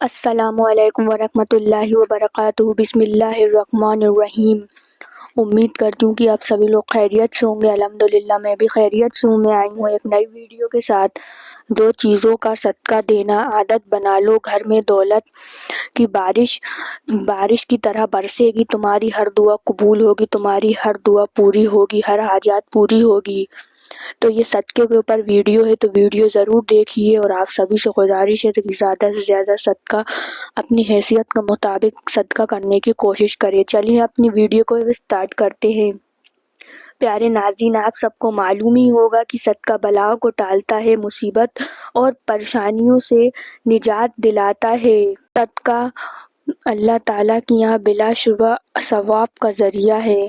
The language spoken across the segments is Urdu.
السلام علیکم ورحمۃ اللہ وبرکاتہ۔ بسم اللہ الرحمن الرحیم۔ امید کرتی ہوں کہ آپ سبھی لوگ خیریت سے ہوں گے۔ الحمدللہ میں بھی خیریت سے ہوں۔ میں آئی ہوں ایک نئی ویڈیو کے ساتھ۔ 2 چیزوں کا صدقہ دینا عادت بنا لو، گھر میں دولت کی بارش کی طرح برسے گی، تمہاری ہر دعا قبول ہوگی، تمہاری ہر دعا پوری ہوگی، ہر حاجات پوری ہوگی۔ تو یہ صدقے کے اوپر ویڈیو ہے، تو ویڈیو ضرور دیکھیے، اور آپ سبھی سے گزارش ہے کہ زیادہ سے زیادہ صدقہ اپنی حیثیت کے مطابق صدقہ کرنے کی کوشش کریں۔ چلیے اپنی ویڈیو کو اسٹارٹ کرتے ہیں۔ پیارے ناظرین، آپ سب کو معلوم ہی ہوگا کہ صدقہ بلاؤں کو ٹالتا ہے، مصیبت اور پریشانیوں سے نجات دلاتا ہے۔ صدقہ اللہ تعالیٰ کے یہاں بلا شبہ ثواب کا ذریعہ ہے۔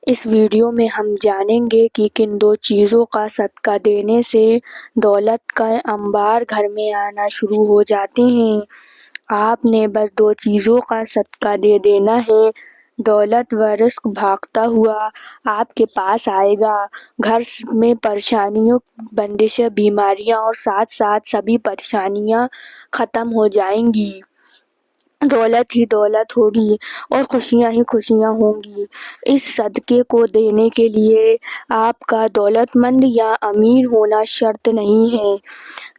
اس ویڈیو میں ہم جانیں گے کہ کن 2 چیزوں کا صدقہ دینے سے دولت کا انبار گھر میں آنا شروع ہو جاتے ہیں۔ آپ نے بس 2 چیزوں کا صدقہ دے دینا ہے، دولت و رزق بھاگتا ہوا آپ کے پاس آئے گا۔ گھر میں پریشانیوں، بندشیں، بیماریاں اور ساتھ ساتھ سبھی پریشانیاں ختم ہو جائیں گی۔ دولت ہی دولت ہوگی اور خوشیاں ہی خوشیاں ہوں گی۔ اس صدقے کو دینے کے لیے آپ کا دولت مند یا امیر ہونا شرط نہیں ہے۔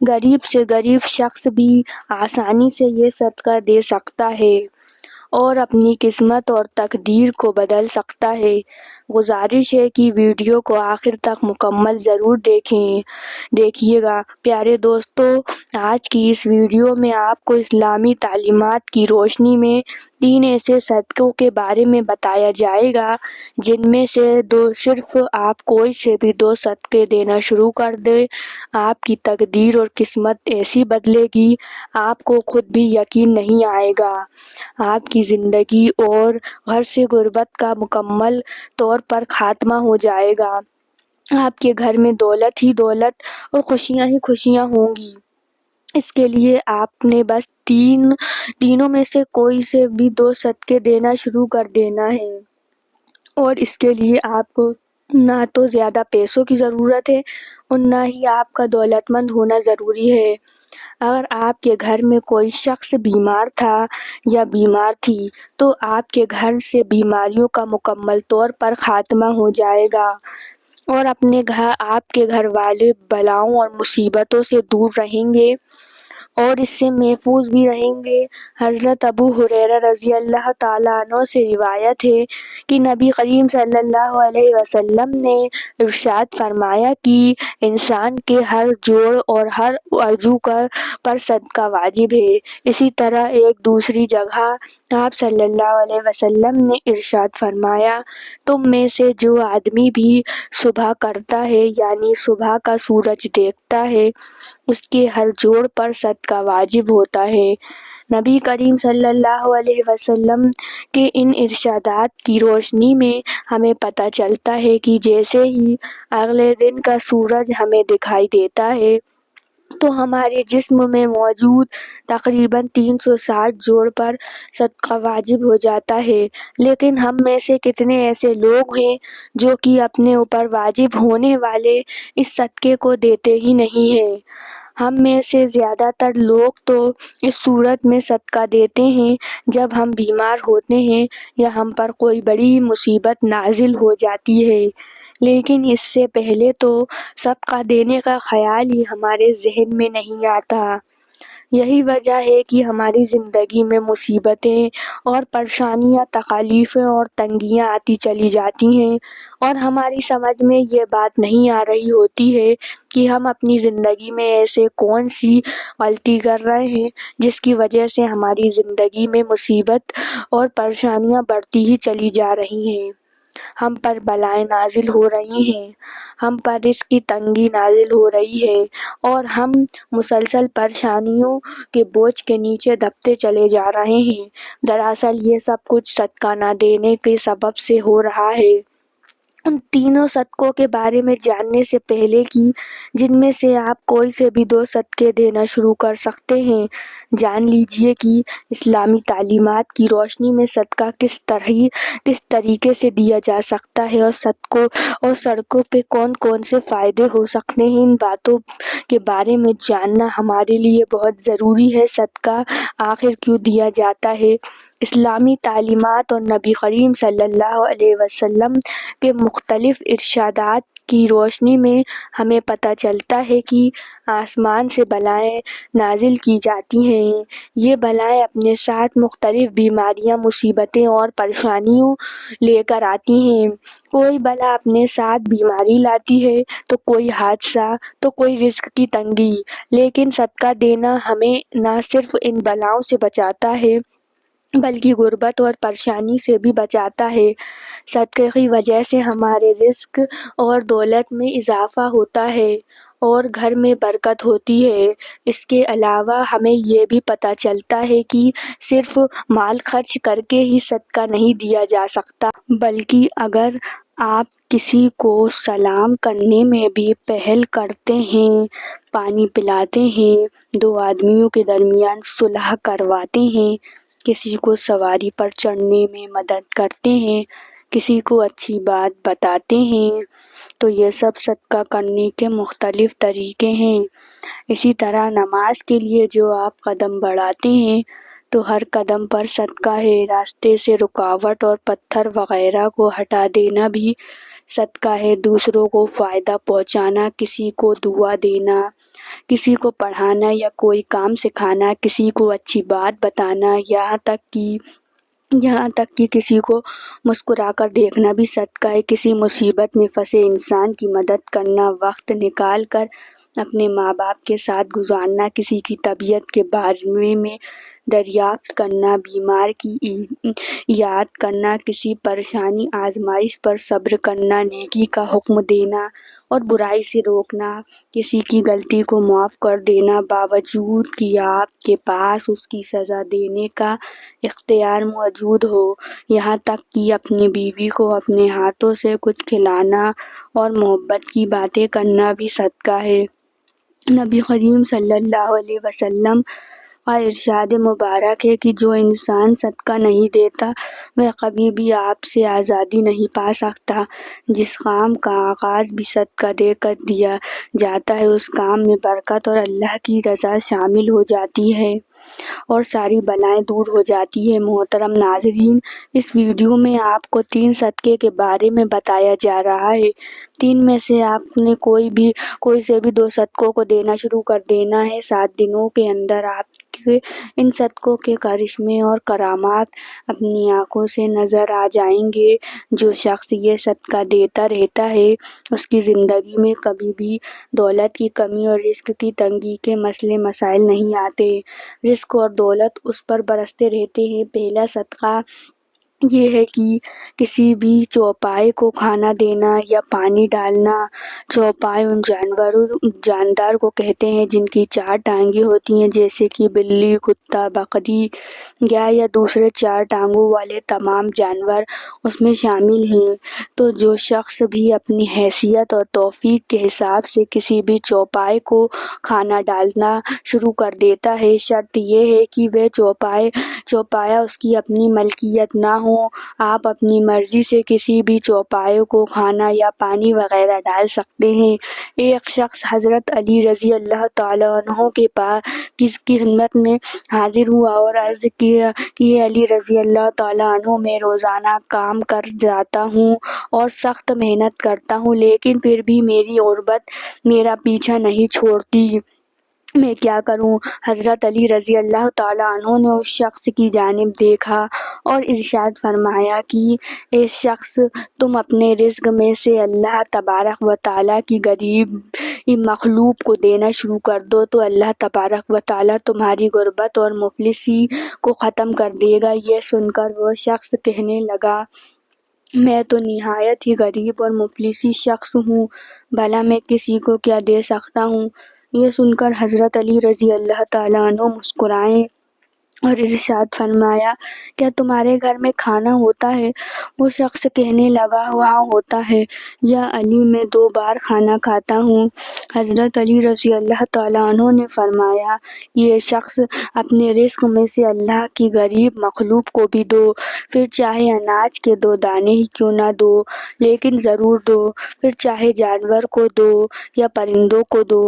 غریب سے غریب شخص بھی آسانی سے یہ صدقہ دے سکتا ہے اور اپنی قسمت اور تقدیر کو بدل سکتا ہے۔ گزارش ہے کہ ویڈیو کو آخر تک مکمل ضرور دیکھیے گا۔ پیارے دوستو، آج کی اس ویڈیو میں آپ کو اسلامی تعلیمات کی روشنی میں 3 ایسے صدقوں کے بارے میں بتایا جائے گا جن میں سے صرف آپ کوئی سے بھی 2 صدقے دینا شروع کر دیں، آپ کی تقدیر اور قسمت ایسی بدلے گی، آپ کو خود بھی یقین نہیں آئے گا۔ آپ کی زندگی اور گھر سے غربت کا مکمل طور پر خاتمہ ہو جائے گا۔ آپ کے گھر میں دولت ہی دولت اور خوشیاں ہی خوشیاں ہوں گی۔ اس کے لیے آپ نے بس تینوں میں سے کوئی سے بھی 2 صدقے دینا شروع کر دینا ہے، اور اس کے لیے آپ کو نہ تو زیادہ پیسوں کی ضرورت ہے اور نہ ہی آپ کا دولت مند ہونا ضروری ہے۔ اگر آپ کے گھر میں کوئی شخص بیمار تھا یا بیمار تھی تو آپ کے گھر سے بیماریوں کا مکمل طور پر خاتمہ ہو جائے گا اور آپ کے گھر والے بلاؤں اور مصیبتوں سے دور رہیں گے اور اس سے محفوظ بھی رہیں گے۔ حضرت ابو ہریرہ رضی اللہ تعالیٰ عنہ سے روایت ہے کہ نبی کریم صلی اللہ علیہ وسلم نے ارشاد فرمایا کہ انسان کے ہر جوڑ اور ہر عضو پر صدقہ واجب ہے۔ اسی طرح ایک دوسری جگہ آپ صلی اللہ علیہ وسلم نے ارشاد فرمایا، تم میں سے جو آدمی بھی صبح کرتا ہے یعنی صبح کا سورج دیکھتا ہے، اس کے ہر جوڑ پر صدقہ واجب ہوتا ہے۔ نبی کریم صلی اللہ علیہ وسلم کے ان ارشادات کی روشنی میں ہمیں پتہ چلتا ہے کہ جیسے ہی اگلے دن کا سورج ہمیں دکھائی دیتا ہے تو ہمارے جسم میں موجود تقریباً 360 جوڑ پر صدقہ واجب ہو جاتا ہے۔ لیکن ہم میں سے کتنے ایسے لوگ ہیں جو کہ اپنے اوپر واجب ہونے والے اس صدقے کو دیتے ہی نہیں ہیں۔ ہم میں سے زیادہ تر لوگ تو اس صورت میں صدقہ دیتے ہیں جب ہم بیمار ہوتے ہیں یا ہم پر کوئی بڑی مصیبت نازل ہو جاتی ہے، لیکن اس سے پہلے تو صدقہ دینے کا خیال ہی ہمارے ذہن میں نہیں آتا۔ یہی وجہ ہے کہ ہماری زندگی میں مصیبتیں اور پریشانیاں، تکالیفیں اور تنگیاں آتی چلی جاتی ہیں، اور ہماری سمجھ میں یہ بات نہیں آ رہی ہوتی ہے کہ ہم اپنی زندگی میں ایسے کون سی غلطی کر رہے ہیں جس کی وجہ سے ہماری زندگی میں مصیبت اور پریشانیاں بڑھتی ہی چلی جا رہی ہیں، ہم پر بلائیں نازل ہو رہی ہیں، ہم پر رزق کی تنگی نازل ہو رہی ہے، اور ہم مسلسل پریشانیوں کے بوجھ کے نیچے دبتے چلے جا رہے ہیں۔ دراصل یہ سب کچھ صدقہ نہ دینے کے سبب سے ہو رہا ہے۔ ان تینوں صدقوں کے بارے میں جاننے سے پہلے کہ جن میں سے آپ کوئی سے بھی 2 صدقے دینا شروع کر سکتے ہیں، جان لیجیے کہ اسلامی تعلیمات کی روشنی میں صدقہ کس طریقے سے دیا جا سکتا ہے اور صدقوں اور سڑکوں پہ کون کون سے فائدے ہو سکتے ہیں۔ ان باتوں کے بارے میں جاننا ہمارے لیے بہت ضروری ہے۔ صدقہ آخر کیوں دیا جاتا ہے؟ اسلامی تعلیمات اور نبی کریم صلی اللہ علیہ وسلم کے مختلف ارشادات کی روشنی میں ہمیں پتہ چلتا ہے کہ آسمان سے بلائیں نازل کی جاتی ہیں۔ یہ بلائیں اپنے ساتھ مختلف بیماریاں، مصیبتیں اور پریشانیوں لے کر آتی ہیں۔ کوئی بلا اپنے ساتھ بیماری لاتی ہے تو کوئی حادثہ، تو کوئی رزق کی تنگی، لیکن صدقہ دینا ہمیں نہ صرف ان بلاؤں سے بچاتا ہے بلکہ غربت اور پریشانی سے بھی بچاتا ہے۔ صدقے کی وجہ سے ہمارے رزق اور دولت میں اضافہ ہوتا ہے اور گھر میں برکت ہوتی ہے۔ اس کے علاوہ ہمیں یہ بھی پتہ چلتا ہے کہ صرف مال خرچ کر کے ہی صدقہ نہیں دیا جا سکتا، بلکہ اگر آپ کسی کو سلام کرنے میں بھی پہل کرتے ہیں، پانی پلاتے ہیں، 2 آدمیوں کے درمیان صلح کرواتے ہیں، کسی کو سواری پر چڑھنے میں مدد کرتے ہیں، کسی کو اچھی بات بتاتے ہیں، تو یہ سب صدقہ کرنے کے مختلف طریقے ہیں۔ اسی طرح نماز کے لیے جو آپ قدم بڑھاتے ہیں تو ہر قدم پر صدقہ ہے۔ راستے سے رکاوٹ اور پتھر وغیرہ کو ہٹا دینا بھی صدقہ ہے۔ دوسروں کو فائدہ پہنچانا، کسی کو دعا دینا، کسی کو پڑھانا یا کوئی کام سکھانا، کسی کو اچھی بات بتانا، یہاں تک کہ کسی کو مسکرا کر دیکھنا بھی صدقہ ہے۔ کسی مصیبت میں پھنسے انسان کی مدد کرنا، وقت نکال کر اپنے ماں باپ کے ساتھ گزارنا، کسی کی طبیعت کے بارے میں دریافت کرنا، بیمار کی عیادت کرنا، کسی پریشانی آزمائش پر صبر کرنا، نیکی کا حکم دینا اور برائی سے روکنا، کسی کی غلطی کو معاف کر دینا باوجود کہ آپ کے پاس اس کی سزا دینے کا اختیار موجود ہو، یہاں تک کہ اپنی بیوی کو اپنے ہاتھوں سے کچھ کھلانا اور محبت کی باتیں کرنا بھی صدقہ ہے۔ نبی کریم صلی اللہ علیہ وسلم کا ارشاد مبارک ہے کہ جو انسان صدقہ نہیں دیتا وہ کبھی بھی آپ سے آزادی نہیں پا سکتا۔ جس کام کا آغاز بھی صدقہ دے کر دیا جاتا ہے اس کام میں برکت اور اللہ کی رضا شامل ہو جاتی ہے اور ساری بلائیں دور ہو جاتی ہیں۔ محترم ناظرین، اس ویڈیو میں آپ کو 3 صدقے کے بارے میں بتایا جا رہا ہے۔ 3 میں سے آپ نے کوئی سے بھی 2 صدقوں کو دینا شروع کر دینا ہے۔ 7 دنوں کے اندر آپ کے ان صدقوں کے کرشمے اور کرامات اپنی آنکھوں سے نظر آ جائیں گے۔ جو شخص یہ صدقہ دیتا رہتا ہے اس کی زندگی میں کبھی بھی دولت کی کمی اور رزق کی تنگی کے مسئلے مسائل نہیں آتے۔ رزق اور دولت اس پر برستے رہتے ہیں۔ پہلا صدقہ یہ ہے کہ کسی بھی چوپائے کو کھانا دینا یا پانی ڈالنا۔ چوپائے ان جاندار کو کہتے ہیں جن کی 4 ٹانگیں ہوتی ہیں، جیسے کہ بلی، کتا، بکری، گائے یا دوسرے 4 ٹانگوں والے تمام جانور اس میں شامل ہیں۔ تو جو شخص بھی اپنی حیثیت اور توفیق کے حساب سے کسی بھی چوپائے کو کھانا ڈالنا شروع کر دیتا ہے، شرط یہ ہے کہ وہ چوپایا اس کی اپنی ملکیت نہ ہو۔ آپ اپنی مرضی سے کسی بھی چوپائے کو کھانا یا پانی وغیرہ ڈال سکتے ہیں۔ ایک شخص حضرت علی رضی اللہ تعالیٰ عنہ کی خدمت میں حاضر ہوا اور عرض کیا کہ علی رضی اللہ تعالیٰ عنہ، میں روزانہ کام کر جاتا ہوں اور سخت محنت کرتا ہوں، لیکن پھر بھی میری غربت میرا پیچھا نہیں چھوڑتی، میں کیا کروں؟ حضرت علی رضی اللہ تعالیٰ عنہ نے اس شخص کی جانب دیکھا اور ارشاد فرمایا کہ اے شخص، تم اپنے رزق میں سے اللہ تبارک و تعالیٰ کی غریب مخلوق کو دینا شروع کر دو تو اللہ تبارک و تعالیٰ تمہاری غربت اور مفلسی کو ختم کر دے گا۔ یہ سن کر وہ شخص کہنے لگا، میں تو نہایت ہی غریب اور مفلس شخص ہوں، بھلا میں کسی کو کیا دے سکتا ہوں؟ یہ سن کر حضرت علی رضی اللہ تعالیٰ عنہ مسکرائے اور ارشاد فرمایا کیا تمہارے گھر میں کھانا ہوتا ہے؟ وہ شخص کہنے لگا ہاں ہوتا ہے یا علی میں 2 بار کھانا کھاتا ہوں۔ حضرت علی رضی اللہ تعالیٰ عنہ نے فرمایا یہ شخص اپنے رزق میں سے اللہ کی غریب مخلوق کو بھی دو، پھر چاہے اناج کے 2 دانے ہی کیوں نہ دو لیکن ضرور دو، پھر چاہے جانور کو دو یا پرندوں کو دو۔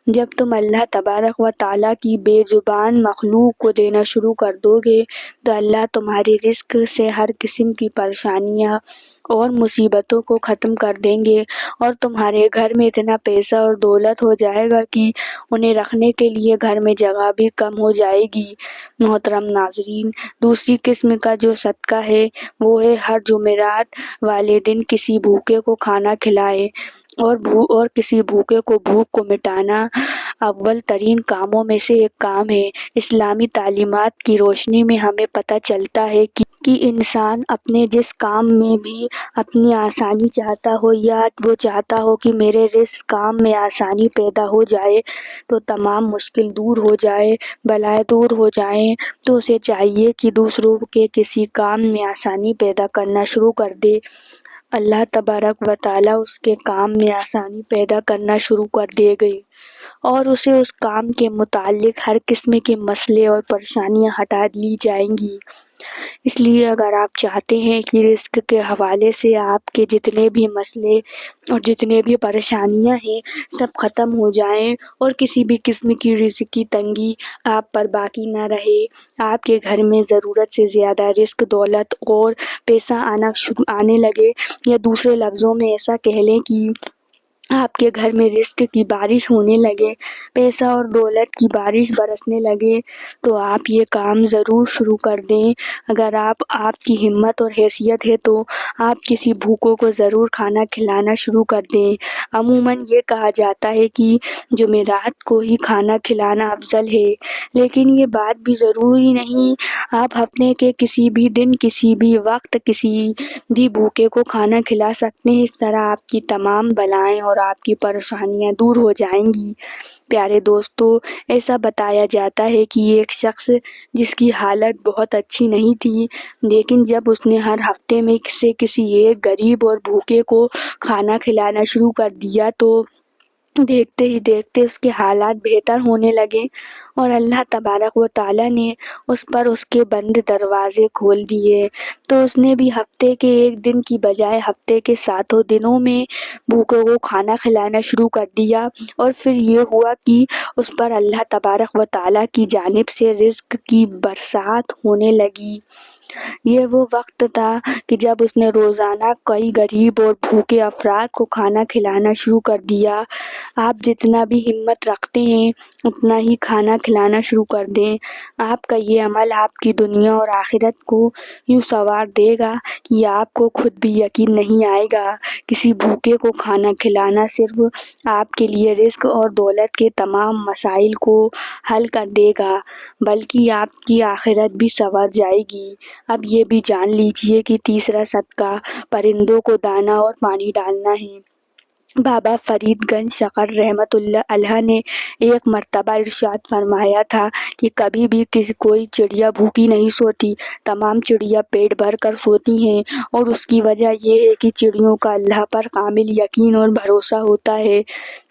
جب تم اللہ تبارک و تعالیٰ کی بے زبان مخلوق کو دینا شروع کر دو گے تو اللہ تمہاری رزق سے ہر قسم کی پریشانیاں اور مصیبتوں کو ختم کر دیں گے، اور تمہارے گھر میں اتنا پیسہ اور دولت ہو جائے گا کہ انہیں رکھنے کے لیے گھر میں جگہ بھی کم ہو جائے گی۔ محترم ناظرین، دوسری قسم کا جو صدقہ ہے وہ ہے ہر جمعرات والے دن کسی بھوکے کو کھانا کھلائے، اور کسی بھوکے کو بھوک کو مٹانا اول ترین کاموں میں سے ایک کام ہے۔ اسلامی تعلیمات کی روشنی میں ہمیں پتہ چلتا ہے کہ انسان اپنے جس کام میں بھی اپنی آسانی چاہتا ہو یا وہ چاہتا ہو کہ میرے اس کام میں آسانی پیدا ہو جائے تو تمام مشکل دور ہو جائے، بلائیں دور ہو جائیں، تو اسے چاہیے کہ دوسروں کے کسی کام میں آسانی پیدا کرنا شروع کر دے۔ اللہ تبارک و تعالیٰ اس کے کام میں آسانی پیدا کرنا شروع کر دے گی اور اسے اس کام کے متعلق ہر قسم کے مسئلے اور پریشانیاں ہٹا لی جائیں گی۔ اس لیے اگر آپ چاہتے ہیں کہ رزق کے حوالے سے آپ کے جتنے بھی مسئلے اور جتنے بھی پریشانیاں ہیں سب ختم ہو جائیں اور کسی بھی قسم کی رزق کی تنگی آپ پر باقی نہ رہے، آپ کے گھر میں ضرورت سے زیادہ رزق، دولت اور پیسہ آنے لگے، یا دوسرے لفظوں میں ایسا کہہ لیں کہ آپ کے گھر میں رزق کی بارش ہونے لگے، پیسہ اور دولت کی بارش برسنے لگے، تو آپ یہ کام ضرور شروع کر دیں۔ اگر آپ کی ہمت اور حیثیت ہے تو آپ کسی بھوکوں کو ضرور کھانا کھلانا شروع کر دیں۔ عموماً یہ کہا جاتا ہے کہ جمعرات کو ہی کھانا کھلانا افضل ہے، لیکن یہ بات بھی ضروری نہیں۔ آپ ہفتے کے کسی بھی دن، کسی بھی وقت کسی بھی بھوکے کو کھانا کھلا سکتے ہیں، اس طرح آپ کی تمام بلائیں اور آپ کی پریشانیاں دور ہو جائیں گی۔ پیارے دوستو، ایسا بتایا جاتا ہے کہ ایک شخص جس کی حالت بہت اچھی نہیں تھی، لیکن جب اس نے ہر ہفتے میں سے کسی ایک غریب اور بھوکے کو کھانا کھلانا شروع کر دیا تو دیکھتے ہی دیکھتے اس کے حالات بہتر ہونے لگے اور اللہ تبارک و تعالیٰ نے اس پر اس کے بند دروازے کھول دیے، تو اس نے بھی ہفتے کے ایک دن کی بجائے ہفتے کے 7 دنوں میں بھوکوں کو کھانا کھلانا شروع کر دیا، اور پھر یہ ہوا کہ اس پر اللہ تبارک و تعالیٰ کی جانب سے رزق کی برسات ہونے لگی۔ یہ وہ وقت تھا کہ جب اس نے روزانہ کئی غریب اور بھوکے افراد کو کھانا کھلانا شروع کر دیا۔ آپ جتنا بھی ہمت رکھتے ہیں اتنا ہی کھانا کھلانا شروع کر دیں۔ آپ کا یہ عمل آپ کی دنیا اور آخرت کو یوں سنوار دے گا کہ آپ کو خود بھی یقین نہیں آئے گا۔ کسی بھوکے کو کھانا کھلانا صرف آپ کے لیے رزق اور دولت کے تمام مسائل کو حل کر دے گا بلکہ آپ کی آخرت بھی سنور جائے گی۔ اب یہ بھی جان لیجیے کہ تیسرا صدقہ پرندوں کو دانا اور پانی ڈالنا ہے۔ بابا فرید گنج شکر رحمۃ اللہ علیہ نے ایک مرتبہ ارشاد فرمایا تھا کہ کبھی بھی کوئی چڑیا بھوکی نہیں سوتی، تمام چڑیا پیٹ بھر کر سوتی ہیں، اور اس کی وجہ یہ ہے کہ چڑیوں کا اللہ پر کامل یقین اور بھروسہ ہوتا ہے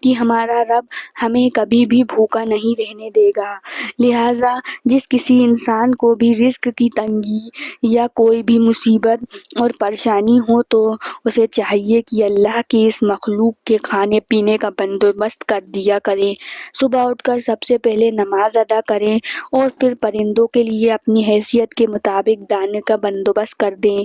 کہ ہمارا رب ہمیں کبھی بھی بھوکا نہیں رہنے دے گا۔ لہٰذا جس کسی انسان کو بھی رزق کی تنگی یا کوئی بھی مصیبت اور پریشانی ہو تو اسے چاہیے کہ اللہ کی اس مخلوق کے کھانے پینے کا بندوبست کر دیا کریں۔ صبح اٹھ کر سب سے پہلے نماز ادا کریں اور پھر پرندوں کے لیے اپنی حیثیت کے مطابق دانے کا بندوبست کر دیں۔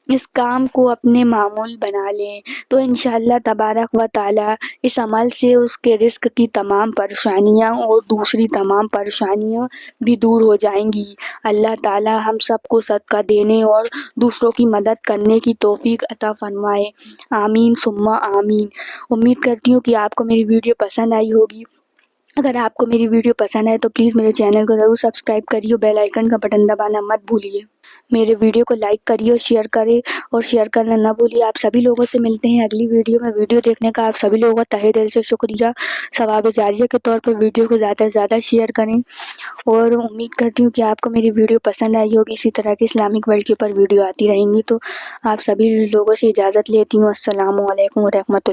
اس کام کو اپنے معمول بنا لیں تو انشاءاللہ تبارک و تعالیٰ اس عمل سے اس کے رزق کی تمام پریشانیاں اور دوسری تمام پریشانیاں بھی دور ہو جائیں گی۔ اللہ تعالیٰ ہم سب کو صدقہ دینے اور دوسروں کی مدد کرنے کی توفیق عطا فرمائے۔ آمین ثم آمین۔ امید کرتی ہوں کہ آپ کو میری ویڈیو پسند آئی ہوگی۔ اگر آپ کو میری ویڈیو پسند ہے تو پلیز میرے چینل کو ضرور سبسکرائب کریے، بیل آئیکن کا بٹن دبانا مت بھولیے، میرے ویڈیو کو لائک کریے اور شیئر کریں اور شیئر کرنا نہ بھولیے۔ آپ سبھی لوگوں سے ملتے ہیں اگلی ویڈیو میں۔ ویڈیو دیکھنے کا آپ سبھی لوگوں کا تہہ دل سے شکریہ۔ ثواب جاریہ کے طور پر ویڈیو کو زیادہ سے زیادہ شیئر کریں اور امید کرتی ہوں کہ آپ کو میری ویڈیو پسند آئی ہوگی۔ اسی طرح کی اسلامک ورلڈ کے اوپر ویڈیو آتی رہیں گی، تو آپ سبھی لوگوں سے اجازت لیتی ہوں۔ السلام علیکم ورحمۃ اللہ۔